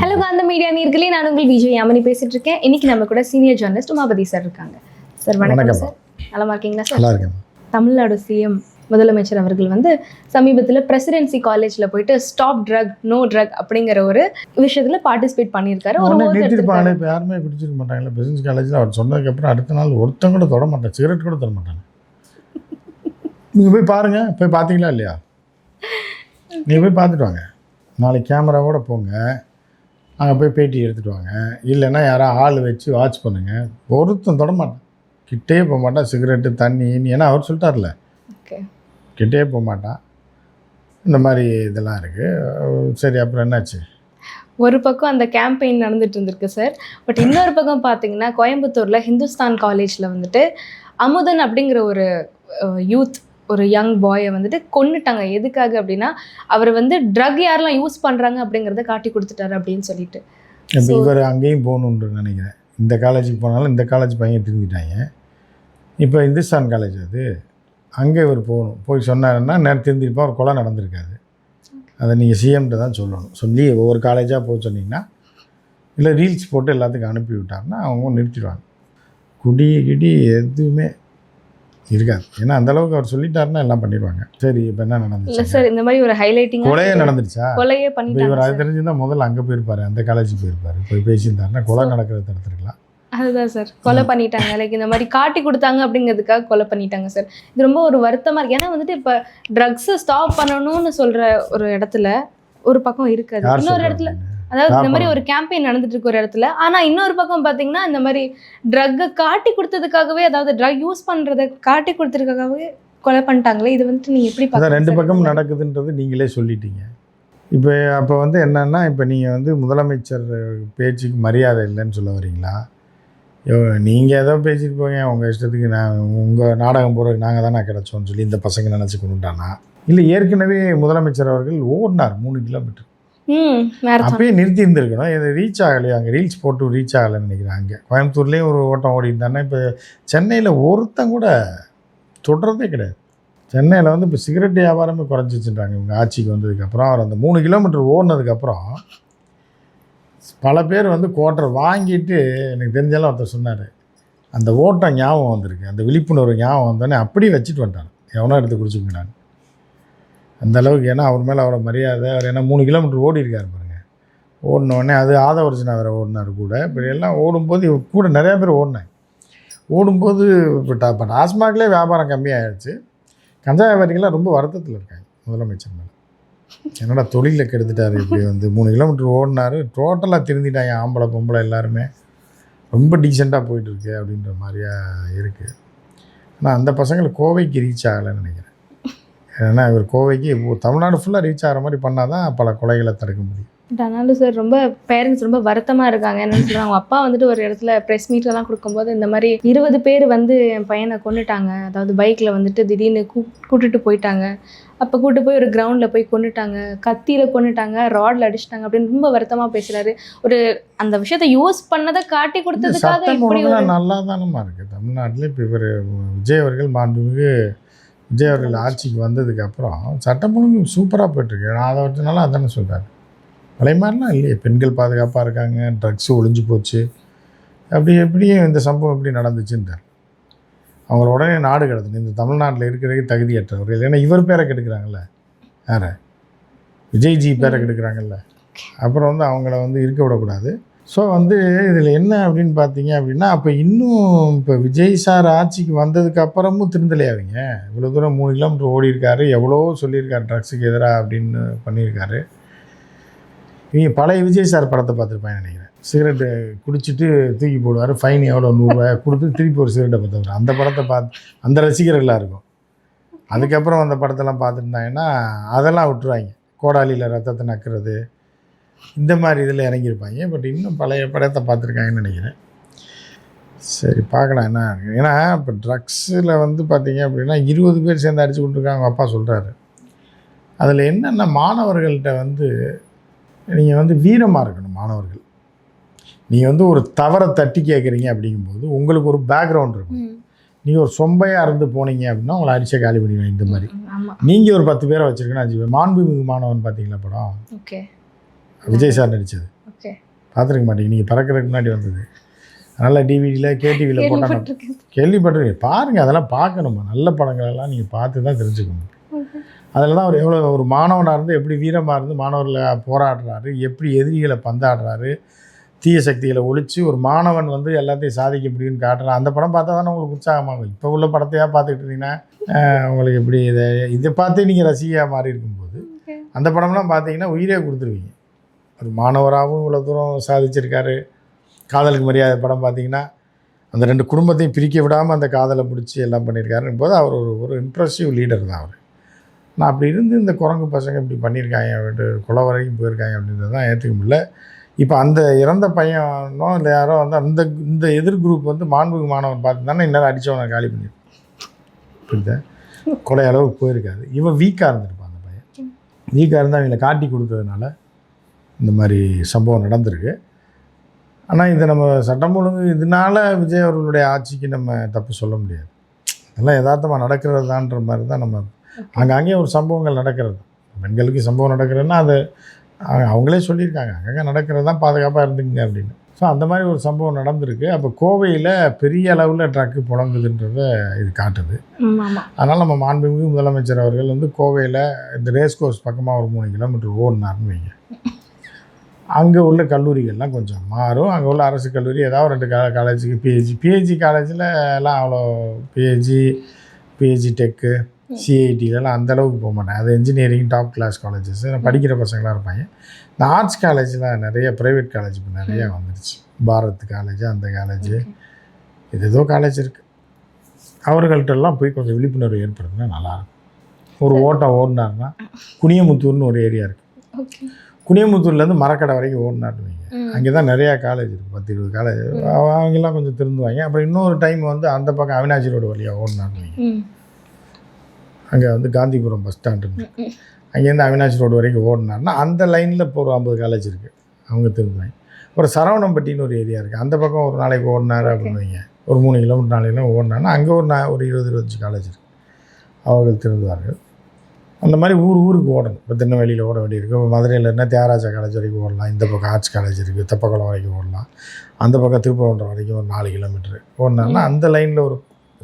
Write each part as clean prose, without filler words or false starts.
Hello காந்த media நேயர்களே, நான் உங்கள் விஜய் யாமினி பேசிட்டு இருக்கேன். இன்னைக்கு நம்ம கூட சீனியர் ஜேர்னலிஸ்ட் உமாபதி சார் இருக்காங்க. சார் வணக்கம் சார். நலமா இருக்கீங்களா சார்? நல்லா இருக்கேன். தமிழ்நாடு சிஎம் முதலமைச்சர் அவர்கள் வந்து சமீபத்தில் பிரசிடென்சி காலேஜ்ல போயிட்டு ஸ்டாப் ட்ரக் நோ ட்ரக் அப்படிங்கிற ஒரு விஷயத்துல பார்ட்டிசிபேட் பண்ணியிருக்காரு. நிறுத்திருப்பாங்க. இப்போ யாருமே குடிச்சிருக்க மாட்டாங்கல்ல. பிரசிடென்சி காலேஜில் அவர் சொன்னதுக்கப்புறம் அடுத்த நாள் ஒருத்தங்க கூட தொட மாட்டாங்க, சிகரெட் கூட தொட மாட்டாங்க. நீங்கள் போய் பாருங்கள், போய் பார்த்தீங்களா இல்லையா? நீங்கள் போய் பார்த்துட்டு வாங்க. நாளைக்கு கேமராவோட போங்க, அங்கே போய் பேட்டி எடுத்துகிட்டு வாங்க. இல்லைன்னா யாராவது ஆள் வச்சு வாட்ச் பண்ணுங்கள். ஒருத்தன் தொட மாட்டான், கிட்டே போக மாட்டான். சிகரெட்டு தண்ணி ஏன்னா அவர் சொல்லிட்டார்ல, கிட்டே போக மாட்டான். இந்த மாதிரி இதெல்லாம் இருக்குது. சரி, அப்புறம் என்னாச்சு? ஒரு பக்கம் அந்த கேம்பெயின் நடந்துட்டு இருந்திருக்கு சார். பட் இன்னொரு பக்கம் பார்த்தீங்கன்னா கோயம்புத்தூரில் ஹிந்துஸ்தான் காலேஜில் வந்துட்டு அமுதன் அப்படிங்கிற ஒரு யூத், ஒரு யங் பாயை வந்துட்டு கொன்னுட்டாங்க. எதுக்காக அப்படின்னா அவர் வந்து ட்ரக் யாரெல்லாம் யூஸ் பண்ணுறாங்க அப்படிங்கிறத காட்டி கொடுத்துட்டாரு அப்படின்னு சொல்லிட்டு. இப்போ இவர் அங்கேயும் போகணுன்னு நினைக்கிறேன். இந்த காலேஜுக்கு போனாலும் இந்த காலேஜ் பையன் திரும்பிட்டாங்க. இப்போ இந்துஸ்தான் காலேஜ் அது, அங்கே இவர் போகணும். போய் சொன்னாருன்னா நேரம் திருந்திருப்பா, ஒரு கொலை நடந்திருக்காது. அதை நீங்கள் சிஎம்கிட்ட தான் சொல்லணும். சொல்லி ஒவ்வொரு காலேஜாக போக சொன்னீங்கன்னா, இல்லை ரீல்ஸ் போட்டு எல்லாத்துக்கும் அனுப்பி விட்டாருன்னா அவங்க நிறுத்திடுவாங்க. கிடி எதுவுமே இருக்காது. ஏன்னா அந்தளவுக்கு அவர் சொல்லிட்டாருன்னா எல்லாம் பண்ணிடுவாங்க. சரி, இப்போ என்ன நடந்துச்சு சார்? இந்த மாதிரி ஒரு ஹைலைட்டிங் கொலையே நடந்துருச்சா? கொலையே பண்ணிட்டாங்க. இவர் அது தெரிஞ்சுதான் முதல்ல அங்கே போயிருப்பாரு, அந்த காலேஜுக்கு போயிருப்பாரு. போய் பேசியிருந்தாருன்னா கொலை நடக்கிறத தடுத்துருக்கலாம். அதுதான் சார், கொலை பண்ணிட்டாங்க. லைக் இந்த மாதிரி காட்டி கொடுத்தாங்க அப்படிங்கிறதுக்காக கொலை பண்ணிட்டாங்க சார். இது ரொம்ப ஒரு வருத்தமாக இருக்குது. ஏன்னா வந்துட்டு இப்போ ட்ரக்ஸை ஸ்டாப் பண்ணணும்னு சொல்கிற ஒரு இடத்துல ஒரு பக்கம் இருக்காது, இன்னொரு இடத்துல அதாவது இந்த மாதிரி ஒரு கேம்பெயின் நடந்துட்டு இருக்க ஒரு இடத்துல. ஆனால் இன்னொரு பக்கம் பார்த்தீங்கன்னா இந்த மாதிரி ட்ரக்கை காட்டி கொடுத்ததுக்காகவே, அதாவது ட்ரக் யூஸ் பண்ணுறதை காட்டி கொடுத்ததுக்காகவே கொலை பண்ணிட்டாங்களே. இது வந்துட்டு நீங்கள் எப்படி பார்த்தா? ரெண்டு பக்கம் நடக்குதுன்றது நீங்களே சொல்லிட்டீங்க. இப்போ அப்போ வந்து என்னென்னா, இப்போ நீங்கள் வந்து முதலமைச்சர் பேச்சுக்கு மரியாதை இல்லைன்னு சொல்ல வரீங்களா? நீங்கள் ஏதோ பேசிட்டு போங்க உங்கள் இஷ்டத்துக்கு, நான் உங்கள் நாடகம் போகிறதுக்கு நாங்கள் தானே கிடச்சோன்னு சொல்லி இந்த பசங்க நினச்சி கொண்டுட்டானா? இல்லை ஏற்கனவே முதலமைச்சர் அவர்கள் ஓடினார் 3 கிலோமீட்டர். அப்பயே நிறுத்தி இருந்திருக்கணும். இது ரீச் ஆகலையே, அங்கே ரீல்ஸ் போட்டு ரீச் ஆகலைன்னு நினைக்கிறேன். அங்கே கோயம்புத்தூர்லேயும் ஒரு ஓட்டம் ஓடி இருந்தானே. இப்போ சென்னையில் ஒருத்தன் கூட தொடுறதே கிடையாது. சென்னையில் வந்து இப்போ சிகரெட் வியாபாரமே குறைஞ்சிச்சுன்றாங்க இவங்க ஆட்சிக்கு வந்ததுக்கப்புறம். அவர் அந்த 3 கிலோமீட்டர் ஓடினதுக்கப்புறம் பல பேர் வந்து குவார்ட்டர் வாங்கிட்டு, எனக்கு தெரிஞ்சாலும் ஒருத்தர் சொன்னார், அந்த ஓட்டம் ஞாபகம் வந்திருக்கு, அந்த விழிப்புணர்வு ஞாபகம் வந்தோடனே அப்படியே வச்சுட்டு வந்துட்டாங்க. எவனோ எடுத்து குடிச்சுக்கினான் அந்த அளவுக்கு. ஏன்னா அவர் மேலே அவ்வளோ மரியாதை. அவர் ஏன்னா 3 கிலோமீட்டர் ஓடி இருக்கார் பாருங்கள். ஓடினோடனே அது ஆதவர்ஜனா வேறு ஓடினார் கூட. இப்படி எல்லாம் ஓடும்போது கூட நிறையா பேர் ஓடினாங்க. ஓடும்போது இப்போ டாஸ்மாக்லேயே வியாபாரம் கம்மியாகிடுச்சு. கஞ்சா வியாபாரிகள்லாம் ரொம்ப வருத்தத்தில் இருக்காங்க முதலமைச்சர் மேலே. என்னடா தொழிலில் கெடுத்துட்டார், இப்படி வந்து 3 கிலோமீட்டர் ஓடினார், டோட்டலாக திருந்திட்டாங்க. ஆம்பளை பொம்பளை எல்லாருமே ரொம்ப டீசெண்டாக போயிட்டுருக்கு அப்படின்ற மாதிரியா இருக்குது. ஆனால் அந்த பசங்களுக்கு கோவைக்கு ரீச் ஆகலைன்னு நினைக்கிறேன். ஏன்னா இவர் கோவைக்கு தமிழ்நாடு ஃபுல்லாக ரீச் ஆகிற மாதிரி பண்ணால் தான் பல கொலைகளை தடுக்க முடியும். பட் ஆனாலும் சார் ரொம்ப பேரண்ட்ஸ் ரொம்ப வருத்தமாக இருக்காங்க. என்னென்னு சொல்கிறாங்க, அவங்க அப்பா வந்துட்டு ஒரு இடத்துல ப்ரெஸ் மீட்லலாம் கொடுக்கும்போது இந்த மாதிரி 20 பேர் வந்து என் பையனை கொண்டுட்டாங்க, அதாவது பைக்கில் வந்துட்டு திடீர்னு கூட்டிட்டு போயிட்டாங்க, அப்போ கூப்பிட்டு போய் ஒரு கிரவுண்டில் போய் கொண்டுட்டாங்க, கத்தியில் கொண்டுட்டாங்க, ராடில் அடிச்சிட்டாங்க அப்படின்னு ரொம்ப வருத்தமாக பேசுகிறாரு. ஒரு அந்த விஷயத்தை யூஸ் பண்ணதை காட்டி கொடுத்ததுக்காக இப்படி நல்லா தானமா இருக்குது தமிழ்நாட்டில். இப்போ இவர் விஜய் அவர்கள் மாண்புமிகு விஜய் அவர்கள் ஆட்சிக்கு வந்ததுக்கப்புறம் சட்டம் ஒழுங்கு சூப்பராக போய்ட்டுருக்கு. நான் அதை வச்சனால அதானே சொல்கிறாரு. பழைய மாதிரிலாம் இல்லையே, பெண்கள் பாதுகாப்பாக இருக்காங்க, ட்ரக்ஸு ஒழிஞ்சு போச்சு. எப்படியும் இந்த சம்பவம் எப்படி நடந்துச்சுன்னு அவங்கள உடனே நாடு கடத்தணும். இந்த தமிழ்நாட்டில் இருக்கிறதுக்கு தகுதியற்றவர்கள். ஏன்னா இவர் பேரை கெடுக்கிறாங்கல்ல, யார் விஜய்ஜி பேரை கெடுக்கிறாங்கல்ல, அப்புறம் வந்து அவங்கள வந்து இருக்க விடக்கூடாது. ஸோ வந்து இதில் என்ன அப்படின்னு பார்த்தீங்க அப்படின்னா, அப்போ இன்னும் இப்போ விஜய் சார் ஆட்சிக்கு வந்ததுக்கப்புறமும் திருந்தலையாவீங்க. இவ்வளோ தூரம் 3 கிலோமீட்டர் ஓடி இருக்காரு, எவ்வளோ சொல்லியிருக்காரு ட்ரக்ஸுக்கு எதிராக அப்படின்னு பண்ணியிருக்காரு. இவங்க பழைய விஜய் சார் படத்தை பார்த்துருப்பாங்கன்னு நினைக்கிறேன். சிகரெட்டு குடிச்சிட்டு தூக்கி போடுவார், ஃபைன் எவ்வளோ 100 ரூபாய் கொடுத்து திருப்பி ஒரு சிகரெட்டை பார்த்துருவார். அந்த படத்தை பார்த்து அந்த ரசிகர்களாக இருக்கும். அதுக்கப்புறம் அந்த படத்தெல்லாம் பார்த்துருந்தாங்கன்னா அதெல்லாம் விட்டுருவாங்க. கோடாலியில் ரத்தத்தை நக்கிறது, இந்த மாதிரி இதில் இறங்கியிருப்பாங்க. பட் இன்னும் பழைய படத்தை பார்த்துருக்காங்கன்னு நினைக்கிறேன். சரி, பார்க்கலாம் என்ன. ஏன்னா இப்போ ட்ரக்ஸில் வந்து பார்த்தீங்க அப்படின்னா 20 பேர் சேர்ந்து அடித்து கொடுத்துருக்காங்க அவங்க அப்பா சொல்கிறாரு. அதில் என்னென்ன மாணவர்கள்ட்ட வந்து நீங்கள் வந்து வீரமாக இருக்கணும். மாணவர்கள் நீங்கள் வந்து ஒரு தவறை தட்டி கேட்குறீங்க அப்படிங்கும்போது உங்களுக்கு ஒரு பேக்ரவுண்ட் இருக்கும். நீங்கள் ஒரு சொம்பையாக இருந்து போனீங்க அப்படின்னா உங்களை அடிச்ச காலி பண்ணிடுவேன். இந்த மாதிரி நீங்கள் ஒரு 10 பேரை வச்சுருக்கேன்னு 5 பேர். மாண்புமிகு மாணவன் பார்த்தீங்களா படம்? விஜய் சார் நடித்தது. பார்த்துருக்க மாட்டீங்க, நீங்கள் பிறக்கிறதுக்கு முன்னாடி வந்தது. அதனால் டிவிடியில் கேடிவியில் போட்டால் கேள்விப்பட்டிருக்கேன். கேள்விப்பட்டிருக்கீங்க. பாருங்கள், அதெல்லாம் பார்க்கணுமா, நல்ல படங்களெல்லாம் நீங்கள் பார்த்து தான் தெரிஞ்சுக்கணும். அதில் தான் அவர் எவ்வளோ ஒரு மாணவனாக இருந்து எப்படி வீரமாக இருந்து மாணவர்களை போராடுறாரு, எப்படி எதிரிகளை பந்தாடுறாரு, தீய சக்திகளை ஒழித்து ஒரு மாணவன் வந்து எல்லாத்தையும் சாதிக்க முடியும்னு காட்டுறான். அந்த படம் பார்த்தா தானே உங்களுக்கு உற்சாகமாகும். இப்போ உள்ள படத்தையாக பார்த்துக்கிட்டு இருந்தீங்கன்னா உங்களுக்கு எப்படி இதை பார்த்தே நீங்கள் ரசிகையாக மாறி இருக்கும்போது அந்த படம்லாம் பார்த்தீங்கன்னா உயிரே கொடுத்துருவீங்க. ஒரு மாணவராகவும் இவ்வளோ தூரம் சாதிச்சிருக்காரு. காதலுக்கு மரியாதை படம் பார்த்தீங்கன்னா அந்த 2 குடும்பத்தையும் பிரிக்க விடாமல் அந்த காதலை பிடிச்சி எல்லாம் பண்ணியிருக்காருன்னு போது அவர் ஒரு இம்ப்ரெசிவ் லீடர் தான் அவர். நான் அப்படி இருந்து இந்த குரங்கு பசங்க இப்படி பண்ணியிருக்காங்க, அப்படின்ட்டு கொலை வரைக்கும் போயிருக்காங்க அப்படின்றது தான் ஏற்றுக்க முடியல. இப்போ அந்த இறந்த பையனோ இல்லை யாரோ வந்து இந்த எதிர் குரூப் வந்து மாண்புமிகு மாணவன் பார்த்துருந்தானே இந்நேரம் அடித்தவனை காலி பண்ணியிருக்கேன். புரியுதா? கொலை அளவுக்கு போயிருக்காது. இவன் வீக்காக இருந்திருப்பான். அந்த பையன் வீக்காக இருந்தால் அவங்களை காட்டி கொடுத்ததுனால இந்த மாதிரி சம்பவம் நடந்திருக்கு. ஆனால் இதை நம்ம சட்டம் ஒழுங்கு இதனால விஜய் அவர்களுடைய ஆட்சிக்கு நம்ம தப்பு சொல்ல முடியாது. அதெல்லாம் யதார்த்தமாக நடக்கிறது தான்ற மாதிரி தான் நம்ம அங்கங்கே ஒரு சம்பவங்கள் நடக்கிறது. பெண்களுக்கு சம்பவம் நடக்கிறதுன்னா அது அவங்களே சொல்லியிருக்காங்க, அங்கங்கே நடக்கிறது தான் பாதுகாப்பாக இருந்துங்க அப்படின்னு. ஸோ அந்த மாதிரி ஒரு சம்பவம் நடந்திருக்கு. அப்போ கோவையில் பெரிய அளவில் ட்ரக்கு புழங்குதுன்றதை இது காட்டுது. அதனால் நம்ம மாண்புமிகு முதலமைச்சர் அவர்கள் வந்து கோவையில் இந்த ரேஸ் கோர்ஸ் பக்கமாக ஒரு 3 கிலோமீட்டர் ஓடினார்னு வைங்க. அங்கே உள்ள கல்லூரிகள்லாம் கொஞ்சம் மாறும். அங்கே உள்ள அரசு கல்லூரி ஏதாவது 2 காலேஜுக்கு பிஹெச்சி காலேஜில் எல்லாம் அவ்வளோ பிஹெச்சி டெக்கு சிஐடிலலாம் அந்தளவுக்கு போக மாட்டேன். அது இன்ஜினியரிங் டாப் கிளாஸ் காலேஜஸ் படிக்கிற பசங்களாக இருப்பாங்க. இந்த ஆர்ட்ஸ் காலேஜில் நிறைய ப்ரைவேட் காலேஜ் இப்போ நிறையா வந்துடுச்சு. பாரத் காலேஜ், அந்த காலேஜு, இது ஏதோ காலேஜ் இருக்குது. அவர்கள்ட்டெல்லாம் போய் கொஞ்சம் விழிப்புணர்வு ஏற்படுத்தினா நல்லாயிருக்கும். ஒரு ஓட்டம் ஓடினார்னா குனியமுத்தூர்னு ஒரு ஏரியா இருக்குது. குனியமுத்தூர்லேருந்து மரக்கடை வரைக்கும் ஓடினார்னு வைங்க. அங்கே தான் நிறையா காலேஜ் இருக்குது, 10-20 காலேஜ். அவங்கெல்லாம் கொஞ்சம் திருந்துவாங்க. அப்புறம் இன்னொரு டைம் வந்து அந்த பக்கம் அவினாசி ரோடு வழியாக ஓடினார்னு வைங்க. அங்கே வந்து காந்திபுரம் பஸ் ஸ்டாண்டு இருக்குது. அங்கேருந்து அவினாசி ரோடு வரைக்கும் ஓடினார்னா அந்த லைனில் இப்போ ஒரு 50 காலேஜ் இருக்குது, அவங்க திருந்துவாங்க. ஒரு சரவணம்பட்டின்னு ஒரு ஏரியா இருக்குது, அந்த பக்கம் ஒரு நாளைக்கு ஓடினார் அப்படின்னு வைங்க. ஒரு 3 கிலோமீட்டர் 4 கிலோமீட்டர் ஓடினார்னா அங்கே ஒரு 20-25 காலேஜ் இருக்குது, அவர்கள் திருந்துவார்கள். அந்த மாதிரி ஊருக்கு ஓடணும். இப்போ திருநெல்வேலியில் ஓட வேண்டியிருக்கு. இப்போ மதுரையில் என்ன தியாகராஜா காலேஜ் வரைக்கும் ஓடலாம். இந்த பக்கம் ஆர்ட்ஸ் காலேஜ் இருக்குது, தெப்பக்குளம் வரைக்கும் ஓடலாம். அந்த பக்கம் திருப்பரங்குன்றம் வரைக்கும் ஒரு 4 கிலோமீட்டர் ஓடினார்னா அந்த லைனில் ஒரு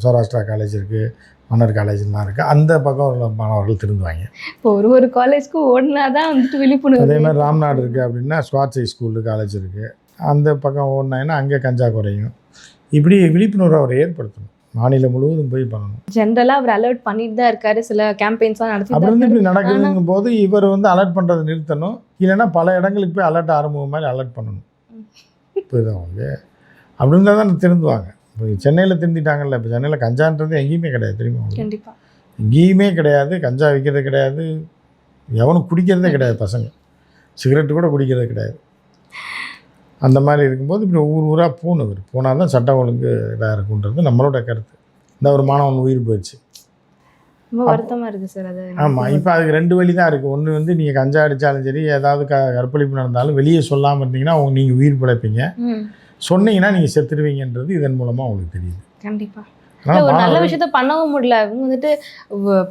சௌராஷ்டிரா காலேஜ் இருக்குது, மன்னர் காலேஜ்லாம் இருக்குது. அந்த பக்கம் உள்ள மாணவர்கள் திருந்துவாங்க. இப்போ ஒரு காலேஜ்க்கு ஓடினா தான் வந்துட்டு விழிப்புணர்வு. அதே மாதிரி ராம்நாடு இருக்குது அப்படின்னா ஸ்வாட்சை ஸ்கூலு காலேஜ் இருக்குது, அந்த பக்கம் ஓடினாங்கன்னா அங்கே கஞ்சா குறையும். இப்படி விழிப்புணர்வு அவர் ஏற்படுத்தணும். மாநிலம் முழுவதும் போய் பண்ணணும். ஜென்ரலாக அவர் அலர்ட் பண்ணிட்டு தான் இருக்காரு. சில கேம்பெயின்ஸ்லாம் நடத்தி அப்படி வந்து இப்படி நடக்குதுங்கும் போது இவர் வந்து அலர்ட் பண்ணுறதை நிறுத்தணும். இல்லைன்னா பல இடங்களுக்கு போய் அலர்ட் ஆரம்பம் மாதிரி அலர்ட் பண்ணணும். இப்போதான் அவங்க அப்படி இருந்தால் தான் திருந்துவாங்க. இப்போ சென்னையில் திருந்திட்டாங்கல்ல. இப்போ சென்னையில் கஞ்சான்றது எங்கேயுமே கிடையாது, தெரியுமா? கண்டிப்பாக எங்கேயுமே கிடையாது. கஞ்சா விற்கிறது கிடையாது, எவனும் குடிக்கிறதே கிடையாது. பசங்க சிகரெட்டு கூட குடிக்கிறது கிடையாது. அந்த மாதிரி இருக்கும்போது இப்படி ஊராக போனால் தான் சட்டம் ஒழுங்கு இதாக இருக்குன்றது நம்மளோட கருத்து. இந்த ஒரு மாணவன் உயிர் போயிடுச்சு, ரொம்ப வருத்தமாக இருக்குது சார். அது ஆமாம். இப்போ அதுக்கு 2 வழி தான் இருக்குது. ஒன்று வந்து நீங்கள் கஞ்சா அடித்தாலும் சரி, ஏதாவது கற்பழிப்பு நடந்தாலும் வெளியே சொல்லாமல் இருந்தீங்கன்னா நீங்கள் உயிர் பிழைப்பீங்க. சொன்னீங்கன்னா நீங்கள் செத்துடுவீங்கன்றது இதன் மூலமாக உங்களுக்கு தெரியுது. கண்டிப்பாக ஒரு நல்ல விஷயத்த பண்ணவும் முடியல. அவங்க வந்துட்டு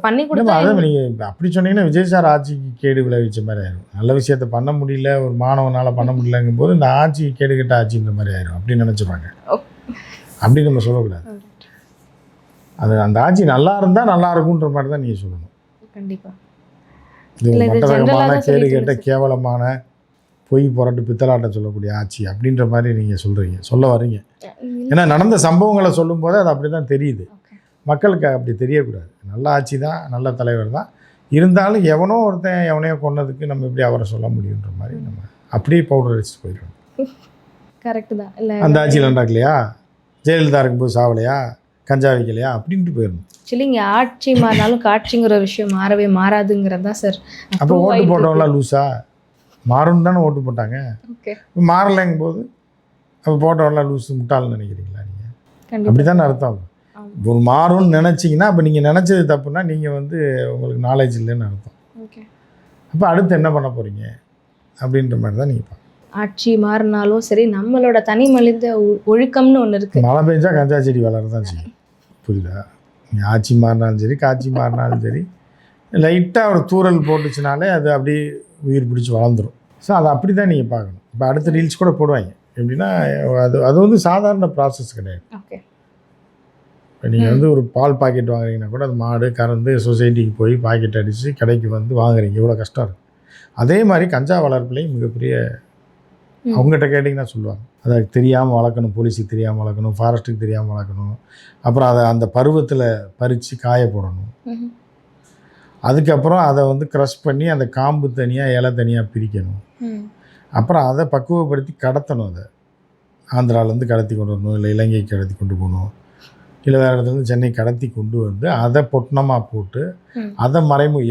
பண்ணி கொடுத்தா நீங்கள் அப்படி சொன்னீங்கன்னா விஜய் சார் ஆட்சிக்கு கேடு விளைவிச்ச மாதிரி ஆயிடும். நல்ல விஷயத்த பண்ண முடியல, ஒரு மாணவனால் பண்ண முடியலங்கும் போது இந்த ஆட்சிக்கு கேடு கட்ட ஆட்சின்ற மாதிரி ஆயிடும் அப்படின்னு நினச்சிப்பாங்க. அப்படி நம்ம சொல்லக்கூடாது. அது அந்த ஆட்சி நல்லா இருந்தால் நல்லா இருக்குன்ற மாதிரி தான் நீங்கள் சொல்லணும். கண்டிப்பாக இது மட்டரகமான கேடு கேட்ட கேவலமான பொய் புரட்டு பித்தலாட்டம் சொல்லக்கூடிய ஆட்சி அப்படின்ற மாதிரி நீங்கள் சொல்ல வரீங்க. ஏன்னா நடந்த சம்பவங்களை சொல்லும் போது அது அப்படி தான் தெரியுது. மக்களுக்கு அப்படி தெரியக்கூடாது. நல்ல ஆட்சி தான், நல்ல தலைவர் தான். இருந்தாலும் எவனோ ஒருத்தன் எவனையோ கொன்னதுக்கு நம்ம எப்படி அவரை சொல்ல முடியுன்ற மாதிரி நம்ம அப்படியே பவுடர் அடிச்சுட்டு போயிடுவோம். கரெக்டு தான். இல்லை அந்த ஆட்சியில் நடக்கலையா, ஜெயலலிதா இருக்கும்போது சாவலையா, கஞ்சா வைக்கலையா அப்படின்ட்டு போயிடணும். ஆக்சுவலி இங்கே ஆட்சி மாறினாலும் காட்சிங்கிற விஷயம் மாறாதுங்கிறது தான் சார். அப்போ ஓட்டு போட்டவங்களாம் லூஸா? மாறுன்னு தானே ஓட்டு போட்டாங்க. மாறலைங்கும் போது அப்போ போட்டவங்களாம் லூஸு முட்டாள்னு நினைக்கிறீங்களா நீங்கள்? அப்படி தானே அர்த்தம். ஒரு மாறும்னு நினச்சிங்கன்னா அப்போ நீங்கள் நினச்சது தப்புன்னா நீங்கள் வந்து உங்களுக்கு நாலேஜ் இல்லைன்னு அர்த்தம். அப்போ அடுத்து என்ன பண்ண போகிறீங்க அப்படின்ற மாதிரி தான் நீங்கள் ஆட்சி மாறினாலும் சரி, நம்மளோட தனி மனித ஒழுக்கம்னு ஒன்று இருக்குது. மழை பெஞ்சா கஞ்சா செடி வளரதான் செய்யும். புரியுதா? நீங்கள் ஆட்சி மாறினாலும் சரி, காட்சி மாறினாலும் சரி, லைட்டாக ஒரு தூரல் போட்டுச்சுனாலே அது அப்படியே உயிர் பிடிச்சி வளர்ந்துடும். ஸோ அதை அப்படி தான் நீங்கள் பார்க்கணும். இப்போ அடுத்த ரீல்ஸ் கூட போடுவாங்க. எப்படின்னா அது வந்து சாதாரண ப்ராசஸ் கிடையாது. ஓகே. இப்போ நீங்கள் வந்து ஒரு பால் பாக்கெட் வாங்குறீங்கன்னா கூட அது மாடு கறந்து சொசைட்டிக்கு போய் பாக்கெட் அடித்து கடைக்கு வந்து வாங்குறீங்க, இவ்வளோ கஷ்டம் இருக்குது. அதே மாதிரி கஞ்சா வளர்ப்புலையும் மிகப்பெரிய அவங்ககிட்ட கேட்டிங்கன்னா சொல்லுவாங்க. அதை தெரியாமல் வளர்க்கணும், போலீஸுக்கு தெரியாமல் வளர்க்கணும், ஃபாரஸ்ட்டுக்கு தெரியாமல் வளர்க்கணும், அப்புறம் அதை அந்த பருவத்தில் பறித்து காய போடணும், அதுக்கப்புறம் அதை வந்து க்ரஷ் பண்ணி அந்த காம்பு தனியாக இலை தனியாக பிரிக்கணும், அப்புறம் அதை பக்குவப்படுத்தி கடத்தணும். அதை ஆந்திராவிலேருந்து கடத்தி கொண்டு வரணும், இல்லை இலங்கைக்கு கடத்தி கொண்டு போகணும், இல்லை வேறு இடத்துலேருந்து சென்னை கடத்தி கொண்டு வந்து அதை பொட்டணமாக போட்டு அதை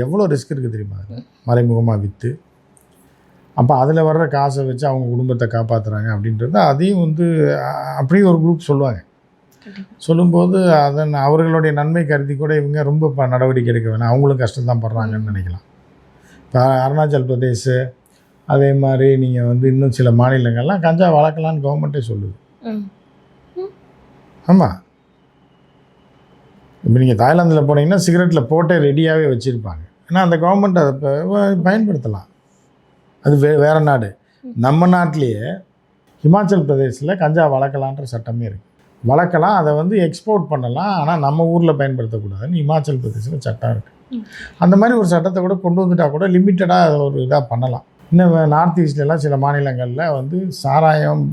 எவ்வளோ ரிஸ்க் இருக்குது தெரியுமா, மறைமுகமாக விற்று அப்போ அதில் வர்ற காசை வச்சு அவங்க குடும்பத்தை காப்பாற்றுறாங்க அப்படின்றது அதையும் வந்து அப்படியே ஒரு குரூப் சொல்லுவாங்க. சொல்லும்போது அவர்களுடைய நன்மை கருதி கூட இவங்க ரொம்ப நடவடிக்கை எடுக்க வேணாம், அவங்களும் கஷ்டம்தான் படுறாங்கன்னு நினைக்கலாம். இப்போ அருணாச்சல் பிரதேஷ் அதே மாதிரி நீங்கள் வந்து இன்னும் சில மாநிலங்கள்லாம் கஞ்சா வளர்க்கலான்னு கவர்மெண்ட்டே சொல்லுது. ஆமாம். இப்போ நீங்கள் தாய்லாந்தில் போனீங்கன்னா சிகரெட்டில் போட்டே ரெடியாகவே வச்சுருப்பாங்க. ஏன்னா அந்த கவர்மெண்ட் அதை பயன்படுத்தலாம். அது வேறு நாடு. நம்ம நாட்டிலேயே ஹிமாச்சல் பிரதேசில் கஞ்சா வளர்க்கலான்ற சட்டமே இருக்குது. வளர்க்கலாம், அதை வந்து எக்ஸ்போர்ட் பண்ணலாம், ஆனால் நம்ம ஊரில் பயன்படுத்தக்கூடாதுன்னு ஹிமாச்சல் பிரதேசில் சட்டம் இருக்குது. அந்த மாதிரி ஒரு சட்டத்தை கூட கொண்டு வந்துட்டால் கூட லிமிட்டடாக ஒரு இதாக பண்ணலாம். இன்னும் நார்த் ஈஸ்ட்லாம் சில மாநிலங்களில் வந்து சாராயம்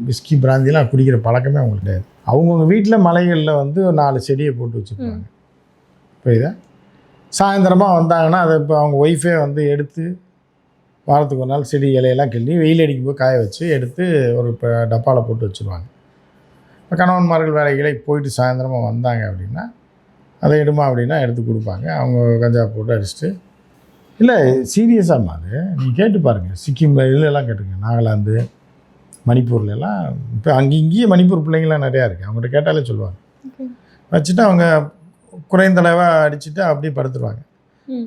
விஸ்கி பிராந்திலாம் குடிக்கிற பழக்கமே அவங்களுக்கு கிடையாது. அவங்கவுங்க வீட்டில் மலைகளில் வந்து 4 செடியை போட்டு வச்சுருப்பாங்க. புரியுதா? சாயந்தரமாக வந்தாங்கன்னா அதை இப்போ அவங்க ஒய்ஃபே வந்து எடுத்து வாரத்துக்கு ஒரு நாள் செடி இலையெல்லாம் கிள்ளி வெயில் அடிக்கும்போது காய வச்சு எடுத்து ஒரு டப்பாவில் போட்டு வச்சுருவாங்க. இப்போ கணவன்மார்கள் வேலைக்கு போயிட்டு சாயந்தரமாக வந்தாங்க அப்படின்னா அதை எடுமா அப்படின்னா எடுத்து கொடுப்பாங்க. அவங்க கஞ்சா போட்டு அடிச்சுட்டு, இல்லை சீரியஸாக அது நீங்கள் கேட்டு பாருங்கள். சிக்கிமில் இதுலெல்லாம் கேட்டுங்க, நாகாலாந்து மணிப்பூர்லலாம் இப்போ இங்கேயே மணிப்பூர் பிள்ளைங்களாம் நிறையா இருக்குது. அவங்ககிட்ட கேட்டாலே சொல்லுவாங்க. வச்சுட்டு அவங்க குறைந்தளவாக அடிச்சுட்டு அப்படியே படுத்துருவாங்க.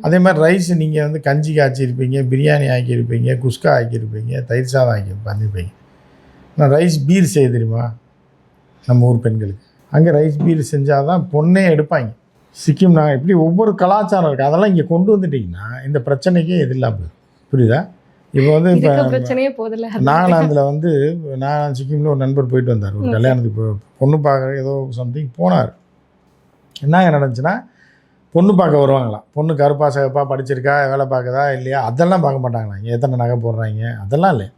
அதே மாதிரி ரைஸ் நீங்கள் வந்து கஞ்சி காய்ச்சிருப்பீங்க, பிரியாணி ஆக்கியிருப்பீங்க, குஸ்கா ஆக்கியிருப்பீங்க, தயிர் சாதம் பண்ணியிருப்பீங்க. நான் ரைஸ் பீர் செய்ய தெரியுமா நம்ம ஊர் பெண்களுக்கு? அங்கே ரைஸ் பீர் செஞ்சால் தான் பொண்ணே எடுப்பாங்க. சிக்கிம் நான் இப்படி ஒவ்வொரு கலாச்சாரம் இருக்குது. அதெல்லாம் இங்கே கொண்டு வந்துட்டிங்கன்னா இந்த பிரச்சனைக்கே எதிரில்லாமல் புரியுதா? இப்போ வந்து இப்போ நாகாலாந்தில் வந்து நான் சிக்கிமில் ஒரு நண்பர் போயிட்டு வந்தார். ஒரு கல்யாணத்துக்கு பொண்ணு பார்க்க ஏதோ சம்திங் போனார். என்ன நடந்துச்சுன்னா, பொண்ணு பார்க்க வருவாங்களாம். பொண்ணு கருப்பா சிகப்பா படிச்சிருக்கா, வேலை பார்க்குதா இல்லையா, அதெல்லாம் பார்க்க மாட்டாங்களாம். இங்கே எத்தனை நகை போடுறாங்க அதெல்லாம் இல்லை.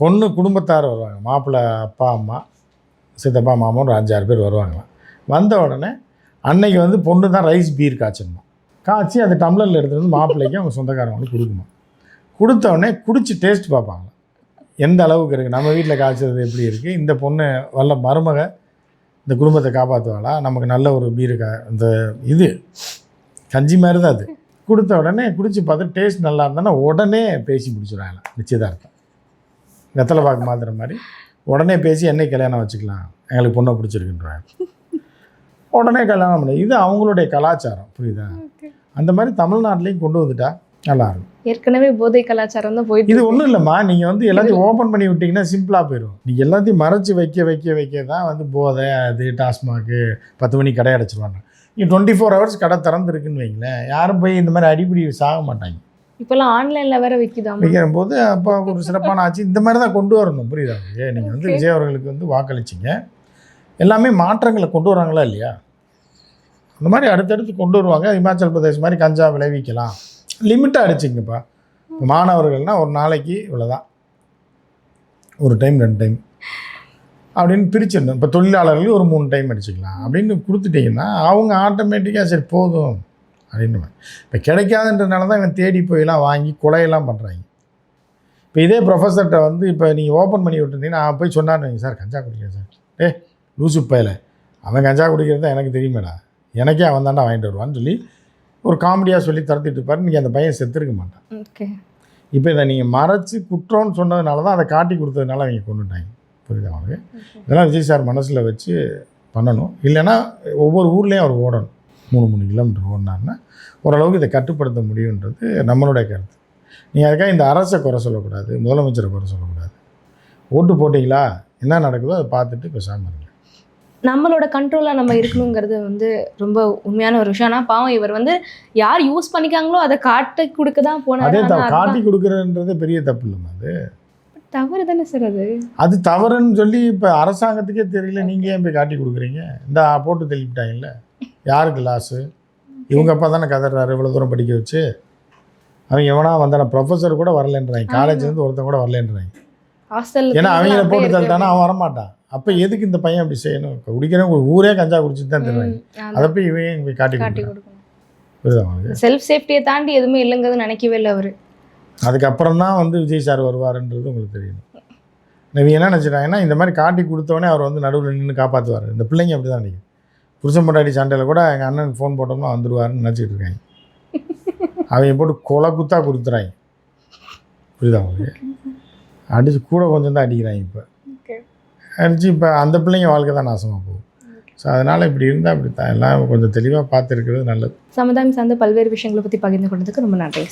பொண்ணு குடும்பத்தார் வருவாங்க, மாப்பிள்ளை அப்பா அம்மா சித்தப்பா மாமா ஒரு 5-6 பேர் வருவாங்களாம். வந்த உடனே அன்னைக்கு வந்து பொண்ணு தான் ரைஸ் பீர் காய்ச்சணுமா. காய்ச்சி அந்த டம்ளரில் எடுத்துகிட்டு வந்து மாப்பிள்ளைக்கு அவங்க சொந்தக்காரங்களுக்கு கொடுக்குமா. கொடுத்தவொடனே குடிச்சு டேஸ்ட் பார்ப்பாங்க, எந்த அளவுக்கு இருக்குது, நம்ம வீட்டில் காய்ச்சது எப்படி இருக்குது, இந்த பொண்ணு வல்ல மருமக இந்த குடும்பத்தை காப்பாற்றுவாளா, நமக்கு நல்ல ஒரு பீரு இந்த இது கஞ்சி மாதிரி தான் அது. கொடுத்த உடனே குடிச்சு பார்த்து டேஸ்ட் நல்லா இருந்தானா உடனே பேசி முடிச்சுடுவாங்க. நிச்சயதார்த்தம் வெத்தலை பாக்கு மாத்திர மாதிரி உடனே பேசி என்னை கல்யாணம் வச்சுக்கலாம், எங்களுக்கு பொண்ணை பிடிச்சிருக்குன்றாங்க. உடனே கல்யாணம் பண்ண. இது அவங்களுடைய கலாச்சாரம். புரியுதா? அந்த மாதிரி தமிழ்நாட்டிலையும் கொண்டு வந்துட்டா நல்லாயிருக்கும். ஏற்கனவே போதை கலாச்சாரம் தான் போயிட்டு. இது ஒன்றும் இல்லைம்மா, நீங்கள் வந்து எல்லாத்தையும் ஓப்பன் பண்ணி விட்டிங்கன்னா சிம்பிளாக போயிடும். நீங்கள் எல்லாத்தையும் மறைச்சி வைக்க தான் வந்து போதை, அது டாஸ்மாக்கு 10 மணிக்கு கடை அடைச்சிருவாங்க. நீங்கள் 24 hours கடை திறந்துருக்குன்னு வைங்களேன், யாரும் போய் இந்த மாதிரி அடிப்படி சாக மாட்டாங்க. இப்போல்லாம் ஆன்லைனில் வேறு விற்கிற போது அப்போ ஒரு சிறப்பான ஆட்சி இந்த மாதிரி தான் கொண்டு வரணும். புரியுதா? நீங்கள் வந்து விஜய் அவர்களுக்கு வந்து வாக்களிச்சிங்க, எல்லாமே மாற்றங்களை கொண்டு வராங்களா இல்லையா? அந்த மாதிரி அடுத்தடுத்து கொண்டு வருவாங்க. இமாச்சல் பிரதேஷ் மாதிரி கஞ்சா விளைவிக்கலாம், லிமிட்டாக அடிச்சிங்கப்பா. மாணவர்கள்னால் ஒரு நாளைக்கு இவ்வளோதான், ஒரு டைம் 2 டைம் அப்படின்னு பிரிச்சிடணும். இப்போ தொழிலாளர்களுக்கு ஒரு 3 டைம் அடிச்சுக்கலாம் அப்படின்னு கொடுத்துட்டிங்கன்னா அவங்க ஆட்டோமேட்டிக்காக சரி போதும் அப்படின்னு. இப்போ கிடைக்காதுன்றதுனால தான் இவன் தேடி போயெல்லாம் வாங்கி கொலையெல்லாம் பண்ணுறாங்க. இப்போ இதே ப்ரொஃபஸர்கிட்ட வந்து இப்போ நீங்கள் ஓப்பன் பண்ணி விட்டுருந்தீங்கன்னா போய் சொன்னார்னு, சார் கஞ்சா குடிக்கிறேன் சார், லூசு பையல அவன் கஞ்சா குடிக்கிறது தான் எனக்கு தெரியுமேடா, எனக்கே அவன் தாண்டா வாங்கிட்டு வருவான்னு சொல்லி ஒரு காமெடியாக சொல்லி தரத்திட்டு இருப்பார். நீங்கள் அந்த பையன் செத்துருக்க மாட்டான். ஓகே. இப்போ இதை நீங்கள் மறைச்சி குற்றம்னு சொன்னதுனால தான் அதை காட்டி கொடுத்ததுனால அவங்க கொண்டுட்டாங்க. புரியுது அவனுக்கு? இதெல்லாம் விஜய் சார் மனசில் வச்சு பண்ணணும். இல்லைன்னா ஒவ்வொரு ஊர்லேயும் அவர் ஓடணும். 3 கிலோமீட்டர் ஓடினார்னா ஓரளவுக்கு இதை கட்டுப்படுத்த முடியுன்றது நம்மளுடைய கருத்து. நீங்கள் அதுக்காக இந்த அரசை குறை சொல்லக்கூடாது, முதலமைச்சரை குறை சொல்லக்கூடாது. ஓட்டு போட்டிங்களா, என்ன நடக்குதோ அதை பார்த்துட்டு பேசாமல் இருங்க. நம்மளோட கண்ட்ரோலில் நம்ம இருக்கணுங்கிறது வந்து ரொம்ப உண்மையான ஒரு விஷயம். ஆனால் பாவம் இவர் வந்து யார் யூஸ் பண்ணிக்காங்களோ அதை காட்டி கொடுக்க தான் போனார். அதே காட்டி கொடுக்குறன்றது பெரிய தப்பு இல்லைம்மா. அது தவறு தானே சார் அது. அது தவறுன்னு சொல்லி இப்போ அரசாங்கத்துக்கே தெரியல, நீங்கள் ஏன் போய் காட்டி கொடுக்குறீங்க? இந்த போட்டு தெளிப்பிட்டாங்கல்ல, யாருக்கு லாஸு? இவங்க அப்பா தானே கதறாரு இவ்வளோ தூரம் படிக்க வச்சு. அவங்க எவனா வந்தான ப்ரொஃபஸர் கூட வரலன்றாங்க, காலேஜ்லேருந்து ஒருத்தன் கூட வரலன்றாங்க. ஹாஸ்டல் ஏன்னா அவங்கள போட்டு தள்ளிட்டானா அவன் வரமாட்டான். அப்போ எதுக்கு இந்த பையன் அப்படி செய்யணும்? குடிக்கிறவங்க ஒரு ஊரே கஞ்சா குடிச்சிட்டு தான் தருவாங்க. அதை போய் இவன் போய் காட்டி கொடுக்கணும். செல்ஃப் சேஃப்டியை தாண்டி எதுவுமே இல்லைங்கிறது நினைக்கவே இல்லை அவர். அதுக்கப்புறம் தான் வந்து விஜய் சார் வருவாருன்றது உங்களுக்கு தெரியணும். நீ என்ன நினச்சிட்டாங்கன்னா இந்த மாதிரி காட்டி கொடுத்தோடனே அவர் வந்து நடுவில் நின்று காப்பாற்றுவார். இந்த பிள்ளைங்க அப்படி தான் நினைக்கும். புருஷன் பொண்டாட்டி சண்டையில் கூட எங்கள் அண்ணனுக்கு ஃபோன் போட்டோம்னா வந்துடுவாருன்னு நினச்சிட்டு இருக்காங்க. அவங்க போட்டு கொலை குத்தாக கொடுத்துறாங்க. புரியுதா உங்களுக்கு? அடித்து கூட கொஞ்சம் தான் அடிக்கிறாங்க. இப்போ அடித்து இப்போ அந்த பிள்ளைங்க வாழ்க்கை தான் நாசமாக போகும். ஸோ அதனால் இப்படி இருந்தால் அப்படி தான் எல்லாம் கொஞ்சம் தெளிவாக பார்த்துருக்கிறது நல்லது. சமுதாயம் சார்ந்த பல்வேறு விஷயங்களை பற்றி பகிர்ந்து கொண்டதுக்கு ரொம்ப நன்றி.